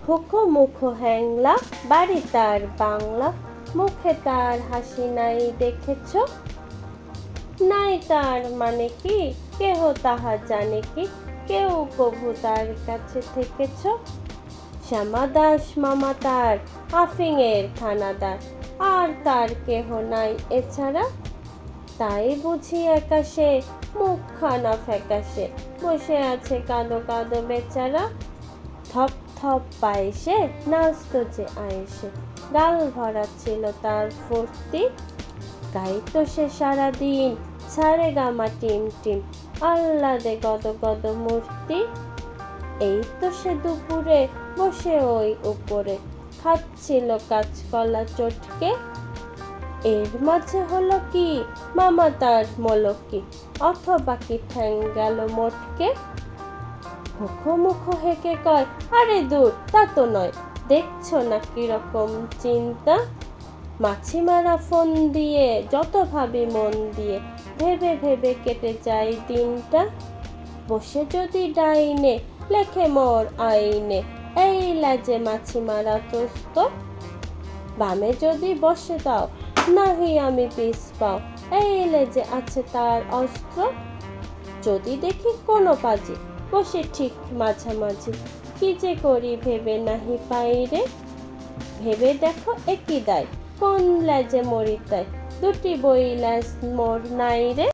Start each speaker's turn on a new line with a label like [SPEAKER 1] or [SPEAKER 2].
[SPEAKER 1] হুকো মুখো হ্যাংলা, বাড়ি তার বাংলা, মুখে তার হাসি নাই দেখেছ? নাই তার মানে কি, কেহ তাহা জানে কি, কেউ কভু তার কাছে থেকেছ? শ্যামা দাস মামা তার আফিংয়ের থানাদার, আর তার কেহ নাই এছাড়া। তাই বুঝি একাশে মুখখানা ফ্যাকাশে, বসে আছে কাঁদো কাঁদো বেচারা। থপ থপ পায়ে সে নাচত যে আয়েসে, গাল ভরা ছিল তার ফুর্তি। গাইতো সে সারাদিন সারে গামা টিম টিম, আহ্লাদে গদ গদ মূর্তি। এই তো সে দুপুরে বসে ওই উপরে, খাচ্ছিল কাঁচকলা চটকে। এর মাঝে হলো কি মামা তার মলকি, অথবা কি ঠ্যাং গেল মোটকে। মুখো মুখো হেঁকে কয়, আরে দূর তা তো নয়, দেখছো না কিরকম চিন্তা। মাছি মারা ফোন দিয়ে যত ভাবি মন দিয়ে, ভেবে ভেবে কেটে যায় দিনটা। বসে যদি ডাইনে লেখে মোর আইনে, এই লাজে মাছি মারা তোস্ত। বামে যদি বসে দাও নাহি আমি পিস পাও, এই লেজে আছে তার অস্ত্র। যদি দেখি কোনো পাজি বসে ঠিক মাঝামাঝি, কি যে করি ভেবে নাহি পাইরে। ভেবে দেখো একই দায়, কোন লেজে মরি তাই, দুটি বই লেজ মোর নাই রে।